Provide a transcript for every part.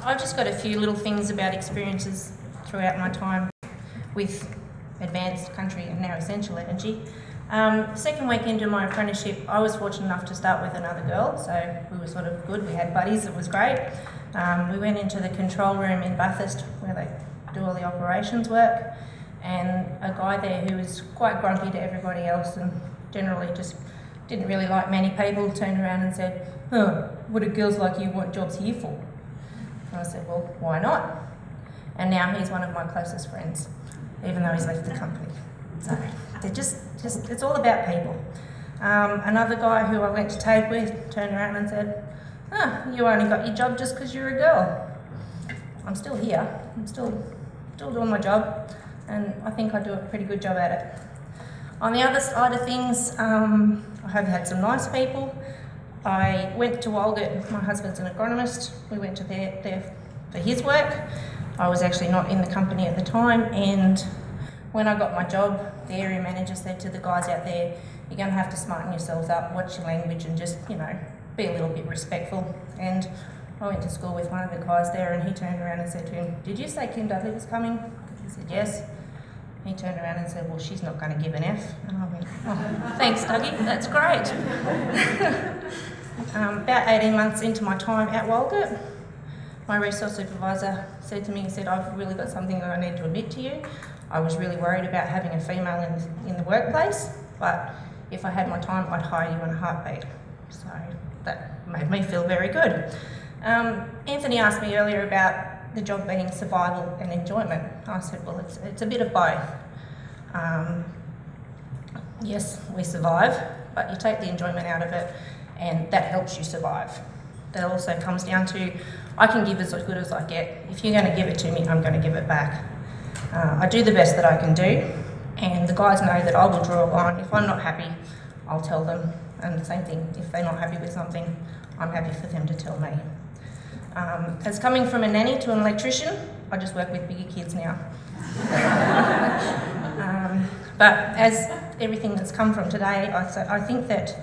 I've just got a few little things about experiences throughout my time with Advanced Country and now Essential Energy. Second week into my apprenticeship, I was fortunate enough to start with another girl, so we were sort of good. We had buddies, it was great. We went into the control room in Bathurst where they do all the operations work, and a guy there who was quite grumpy to everybody else and generally just didn't really like many people turned around and said, "Oh, what do girls like you want jobs here for?" And I said, "Well, why not?" And now he's one of my closest friends, even though he's left the company. So they're just it's all about people. Another guy who I went to TAFE with turned around and said, "You only got your job just because you're a girl." I'm still here. I'm still doing my job, and I think I do a pretty good job at it. On the other side of things, I have had some nice people. I went to Walgett. My husband's an agronomist. We went to there for his work. I was actually not in the company at the time, and when I got my job, the area manager said to the guys out there, "You're going to have to smarten yourselves up, watch your language, and just, be a little bit respectful." And I went to school with one of the guys there, and he turned around and said to him, "Did you say Kim Dudley was coming?" He said, "Yes." He turned around and said, "Well, she's not going to give an F." And I went, "Oh, thanks, Dougie, that's great." About 18 months into my time at Walgett, my resource supervisor said to me, he said, "I've really got something that I need to admit to you. I was really worried about having a female in the workplace, but if I had my time, I'd hire you in a heartbeat." So that made me feel very good. Anthony asked me earlier about the job being survival and enjoyment. I said, well, it's a bit of both. Yes, we survive, but you take the enjoyment out of it, and that helps you survive. That also comes down to, I can give as good as I get. If you're going to give it to me, I'm going to give it back. I do the best that I can do, and the guys know that I will draw a line. If I'm not happy, I'll tell them. And the same thing, if they're not happy with something, I'm happy for them to tell me. As coming from a nanny to an electrician, I just work with bigger kids now. But as everything that's come from today, I think that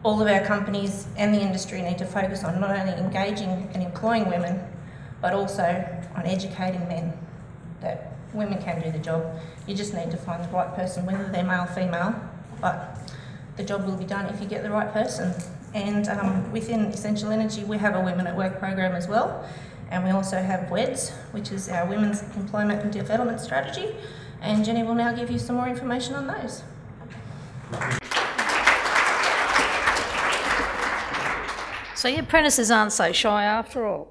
all of our companies and the industry need to focus on not only engaging and employing women, but also on educating men that women can do the job. You just need to find the right person, whether they're male or female, but the job will be done if you get the right person. And within Essential Energy, we have a Women at Work program as well, and we also have WEDS, which is our Women's Employment and Development Strategy, and Jenny will now give you some more information on those. So your apprentices aren't so shy after all.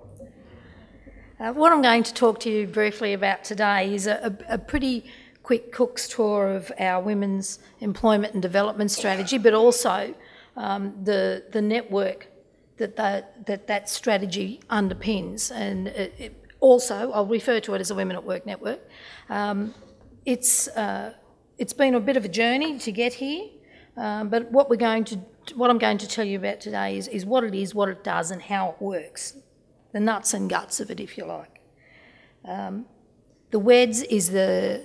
What I'm going to talk to you briefly about today is a pretty quick cook's tour of our Women's Employment and Development Strategy, but also the network that strategy underpins. And also, I'll refer to it as a Women at Work network. It's been a bit of a journey to get here, but what I'm going to tell you about today is what it is, what it does, and how it works. The nuts and guts of it, if you like. The WEDS is it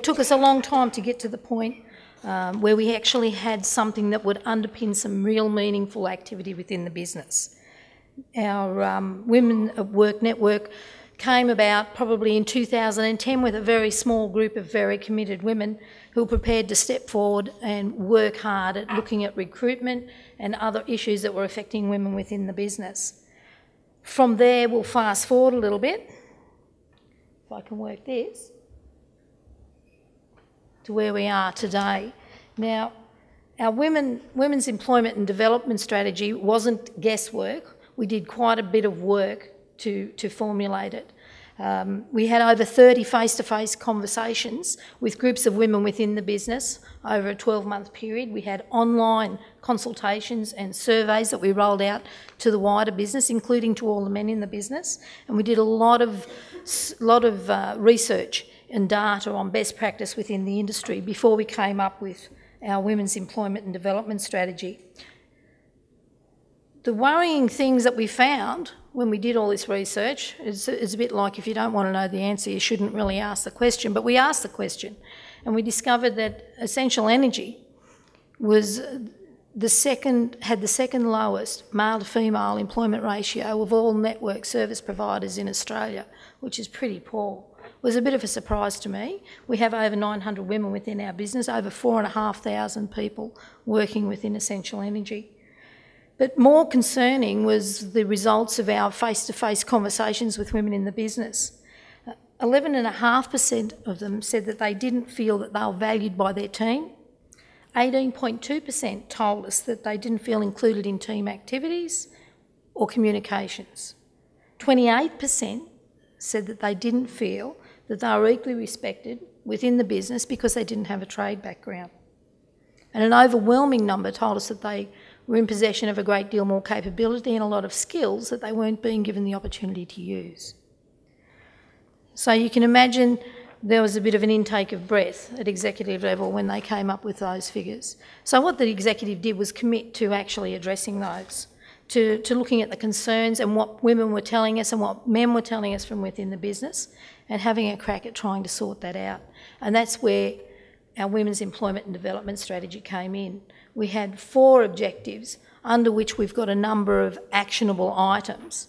took us a long time to get to the point where we actually had something that would underpin some real meaningful activity within the business. Our Women at Work network came about probably in 2010 with a very small group of very committed women who were prepared to step forward and work hard at looking at recruitment and other issues that were affecting women within the business. From there, we'll fast forward a little bit, if I can work this, to where we are today. Now, our Women's Employment and Development Strategy wasn't guesswork. We did quite a bit of work to formulate it. We had over 30 face-to-face conversations with groups of women within the business over a 12-month period. We had online consultations and surveys that we rolled out to the wider business, including to all the men in the business. And we did a lot of research and data on best practice within the industry before we came up with our Women's Employment and Development Strategy. The worrying things that we found when we did all this research, it's a bit like if you don't want to know the answer, you shouldn't really ask the question, but we asked the question and we discovered that Essential Energy was had the second lowest male to female employment ratio of all network service providers in Australia, which is pretty poor. It was a bit of a surprise to me. We have over 900 women within our business, over 4,500 people working within Essential Energy. But more concerning was the results of our face-to-face conversations with women in the business. 11.5% of them said that they didn't feel that they were valued by their team. 18.2% told us that they didn't feel included in team activities or communications. 28% said that they didn't feel that they were equally respected within the business because they didn't have a trade background. And an overwhelming number told us that they were in possession of a great deal more capability and a lot of skills that they weren't being given the opportunity to use. So you can imagine there was a bit of an intake of breath at executive level when they came up with those figures. So what the executive did was commit to actually addressing those, to looking at the concerns and what women were telling us and what men were telling us from within the business, and having a crack at trying to sort that out. And that's where our Women's Employment and Development Strategy came in. We had 4 objectives under which we've got a number of actionable items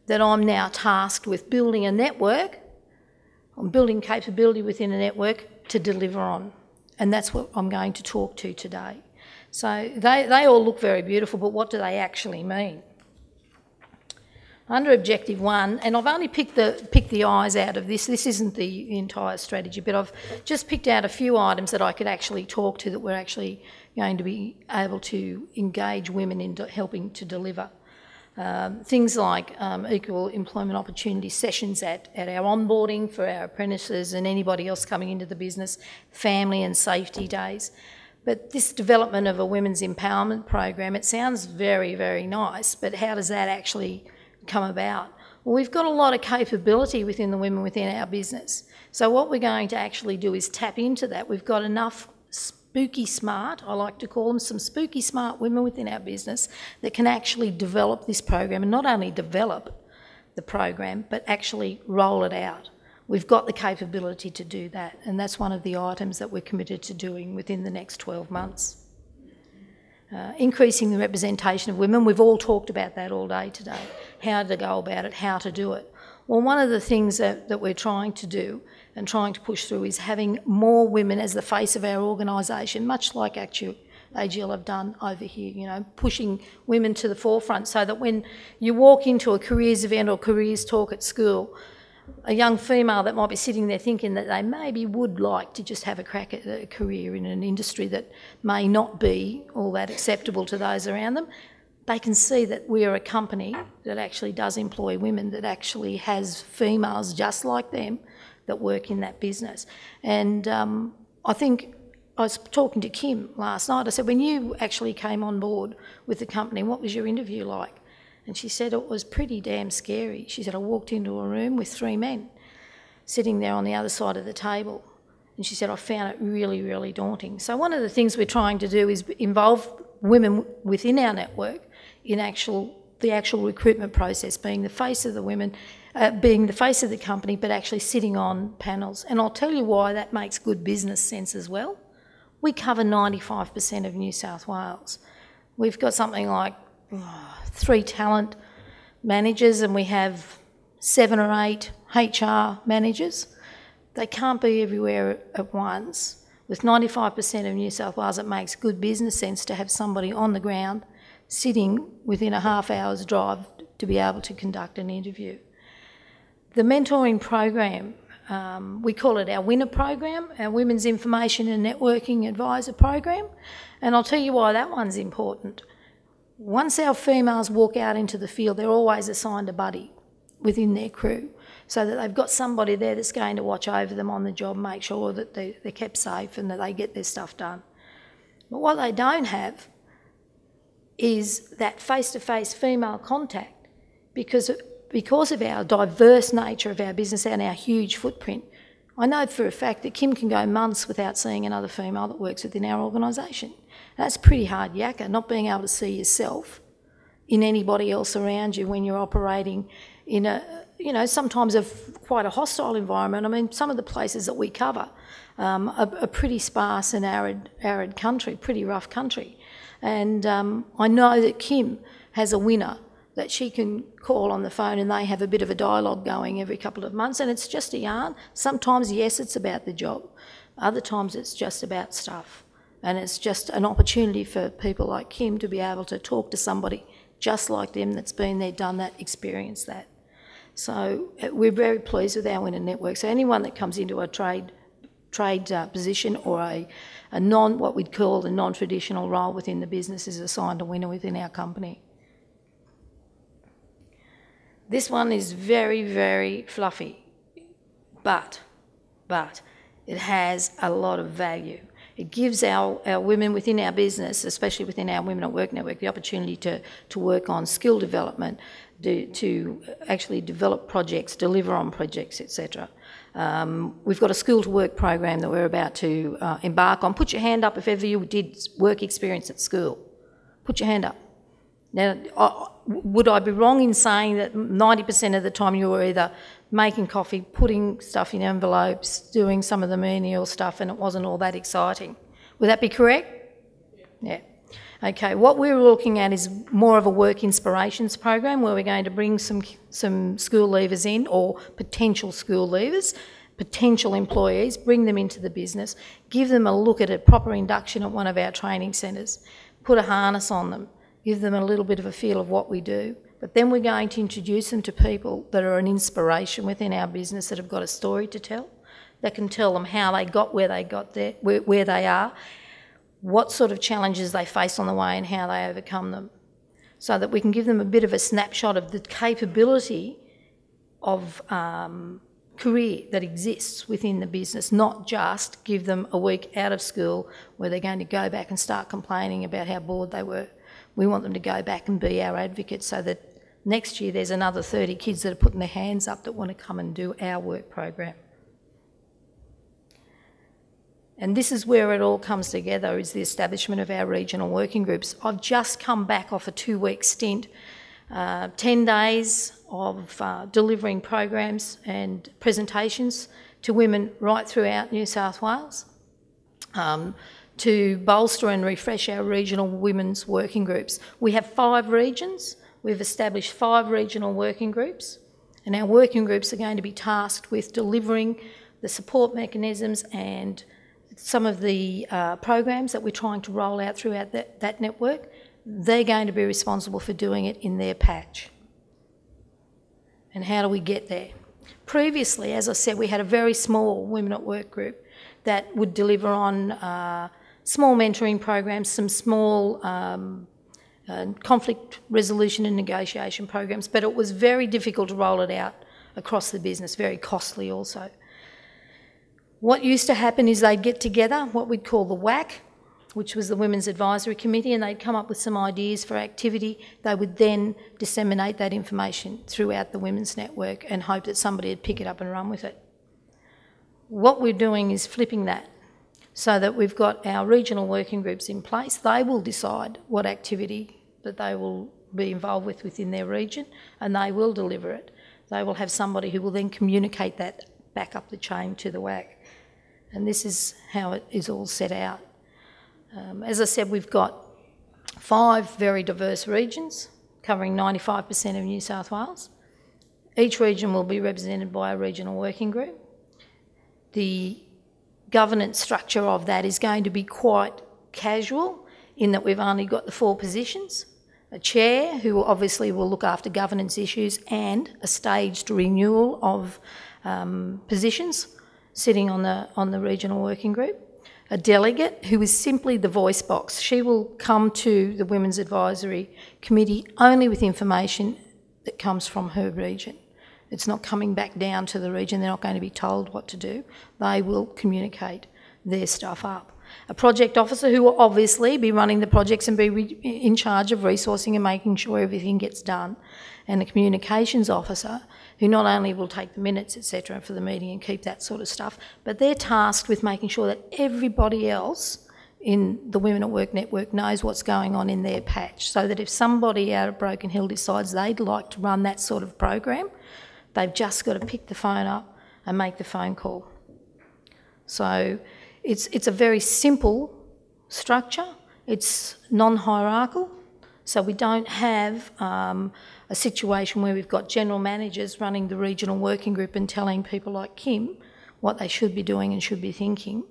that I'm now tasked with building a network, I'm building capability within a network to deliver on. And that's what I'm going to talk to today. So they all look very beautiful, but what do they actually mean? Under Objective 1, and I've only picked the eyes out of this isn't the entire strategy, but I've just picked out a few items that I could actually talk to that we're actually going to be able to engage women in helping to deliver. Things like equal employment opportunity sessions at our onboarding for our apprentices and anybody else coming into the business, family and safety days. But this development of a women's empowerment program, it sounds very, very nice, but how does that actually come about? Well, we've got a lot of capability within the women within our business. So what we're going to actually do is tap into that. We've got enough spooky smart, I like to call them, some spooky smart women within our business that can actually develop this program, and not only develop the program, but actually roll it out. We've got the capability to do that, and that's one of the items that we're committed to doing within the next 12 months. Increasing the representation of women, we've all talked about that all day today, how to go about it, how to do it. Well, one of the things that we're trying to do and trying to push through is having more women as the face of our organisation, much like actually AGL have done over here, you know, pushing women to the forefront so that when you walk into a careers event or careers talk at school, a young female that might be sitting there thinking that they maybe would like to just have a crack at a career in an industry that may not be all that acceptable to those around them, they can see that we are a company that actually does employ women, that actually has females just like them that work in that business. And I think I was talking to Kim last night. I said, when you actually came on board with the company, what was your interview like? And she said it was pretty damn scary. She said, I walked into a room with 3 men sitting there on the other side of the table. And she said, I found it really, really daunting. So one of the things we're trying to do is involve women within our network in the actual recruitment process, being the face of the women, being the face of the company, but actually sitting on panels. And I'll tell you why that makes good business sense as well. We cover 95% of New South Wales. We've got something like 3 talent managers, and we have 7 or 8 HR managers. They can't be everywhere at once. With 95% of New South Wales, it makes good business sense to have somebody on the ground sitting within a half hour's drive to be able to conduct an interview. The mentoring program, we call it our winner program, our Women's Information and Networking Advisor program, and I'll tell you why that one's important. Once our females walk out into the field, they're always assigned a buddy within their crew, so that they've got somebody there that's going to watch over them on the job, make sure that they're kept safe and that they get their stuff done. But what they don't have is that face-to-face female contact, because of our diverse nature of our business and our huge footprint. I know for a fact that Kim can go months without seeing another female that works within our organisation. That's pretty hard yakka, not being able to see yourself in anybody else around you when you're operating in a, sometimes quite a hostile environment. I mean, some of the places that we cover a pretty sparse and arid country, pretty rough country. And I know that Kim has a winner that she can call on the phone and they have a bit of a dialogue going every couple of months, and it's just a yarn. Sometimes, yes, it's about the job. Other times it's just about stuff. And it's just an opportunity for people like Kim to be able to talk to somebody just like them that's been there, done that, experienced that. So we're very pleased with our winner network. So anyone that comes into a trade position or a what we'd call a non-traditional role within the business is assigned a winner within our company. This one is very, very fluffy, but it has a lot of value. It gives our women within our business, especially within our Women at Work network, the opportunity to work on skill development, to actually develop projects, deliver on projects, etc. We've got a school to work program that we're about to embark on. Put your hand up if ever you did work experience at school. Put your hand up. Now, would I be wrong in saying that 90% of the time you were either making coffee, putting stuff in envelopes, doing some of the menial stuff, and it wasn't all that exciting? Would that be correct? Yeah. Okay, what we're looking at is more of a work inspirations program where we're going to bring some school leavers in, or potential school leavers, potential employees, bring them into the business, give them a look at a proper induction at one of our training centres, put a harness on them, give them a little bit of a feel of what we do. But then we're going to introduce them to people that are an inspiration within our business, that have got a story to tell, that can tell them how they got where they got there, where they are, what sort of challenges they face on the way and how they overcome them, so that we can give them a bit of a snapshot of the capability of career that exists within the business, not just give them a week out of school where they're going to go back and start complaining about how bored they were. We want them to go back and be our advocates, so that next year there's another 30 kids that are putting their hands up that want to come and do our work program. And this is where it all comes together, is the establishment of our regional working groups. I've just come back off a 2-week stint, 10 days of delivering programs and presentations to women right throughout New South Wales, to bolster and refresh our regional women's working groups. We have 5 regions. We've established 5 regional working groups, and our working groups are going to be tasked with delivering the support mechanisms and some of the programs that we're trying to roll out throughout that network. They're going to be responsible for doing it in their patch. And how do we get there? Previously, as I said, we had a very small Women at Work group that would deliver on small mentoring programs, some small conflict resolution and negotiation programs, but it was very difficult to roll it out across the business, very costly also. What used to happen is they'd get together, what we'd call the WAC, which was the Women's Advisory Committee, and they'd come up with some ideas for activity. They would then disseminate that information throughout the women's network and hope that somebody would pick it up and run with it. What we're doing is flipping that, so that we've got our regional working groups in place. They will decide what activity that they will be involved with within their region, and they will deliver it. They will have somebody who will then communicate that back up the chain to the WAC. And this is how it is all set out. As I said, we've got 5 very diverse regions covering 95% of New South Wales. Each region will be represented by a regional working group. The governance structure of that is going to be quite casual, in that we've only got the 4 positions: a chair, who obviously will look after governance issues, and a staged renewal of positions sitting on the regional working group. A delegate, who is simply the voice box. She will come to the Women's Advisory Committee only with information that comes from her region. It's not coming back down to the region. They're not going to be told what to do. They will communicate their stuff up. A project officer, who will obviously be running the projects and be in charge of resourcing and making sure everything gets done. And a communications officer, who not only will take the minutes, etc., for the meeting and keep that sort of stuff, but they're tasked with making sure that everybody else in the Women at Work network knows what's going on in their patch, so that if somebody out of Broken Hill decides they'd like to run that sort of program, they've just got to pick the phone up and make the phone call. So it's a very simple structure. It's non-hierarchical, so we don't have a situation where we've got general managers running the regional working group and telling people like Kim what they should be doing and should be thinking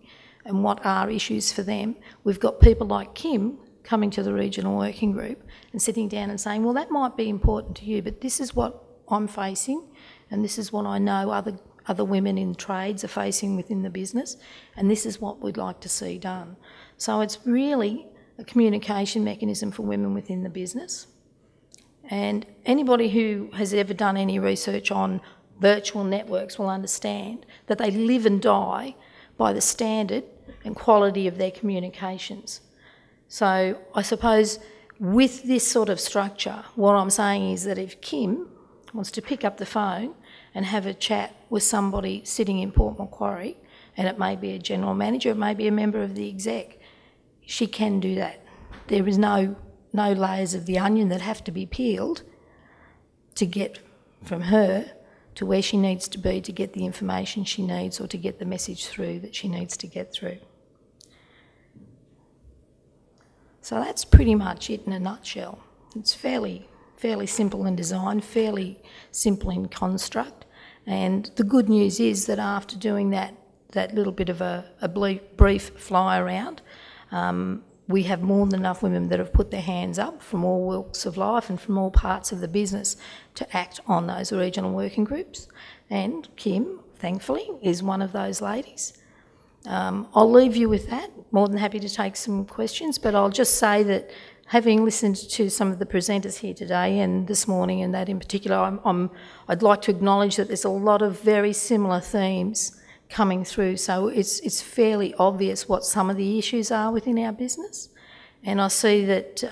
and what are issues for them. We've got people like Kim coming to the regional working group and sitting down and saying, well, that might be important to you, but this is what I'm facing and this is what I know other women in trades are facing within the business, and this is what we'd like to see done. So it's really a communication mechanism for women within the business. And anybody who has ever done any research on virtual networks will understand that they live and die by the standard and quality of their communications. So I suppose with this sort of structure, what I'm saying is that if Kim wants to pick up the phone and have a chat with somebody sitting in Port Macquarie, and it may be a general manager, it may be a member of the exec, she can do that. There is no layers of the onion that have to be peeled to get from her to where she needs to be to get the information she needs or to get the message through that she needs to get through. So that's pretty much it in a nutshell. It's fairly simple in design, fairly simple in construct, and the good news is that after doing that little bit of a brief fly around, we have more than enough women that have put their hands up from all walks of life and from all parts of the business to act on those regional working groups, and Kim, thankfully, is one of those ladies. I'll leave you with that. More than happy to take some questions, but I'll just say that having listened to some of the presenters here today and this morning and that in particular, I'd like to acknowledge that there's a lot of very similar themes coming through, so it's fairly obvious what some of the issues are within our business. And I see that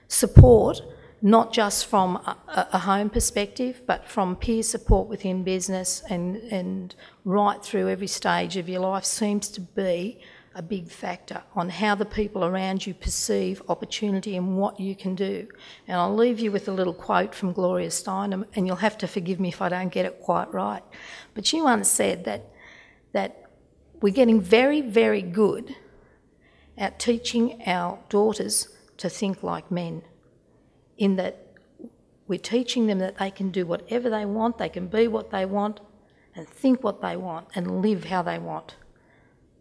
support, not just from a home perspective, but from peer support within business and right through every stage of your life, seems to be a big factor on how the people around you perceive opportunity and what you can do. And I'll leave you with a little quote from Gloria Steinem, and you'll have to forgive me if I don't get it quite right. But she once said that we're getting very, very good at teaching our daughters to think like men, in that we're teaching them that they can do whatever they want, they can be what they want and think what they want and live how they want.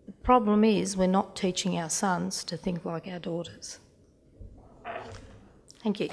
The problem is we're not teaching our sons to think like our daughters. Thank you.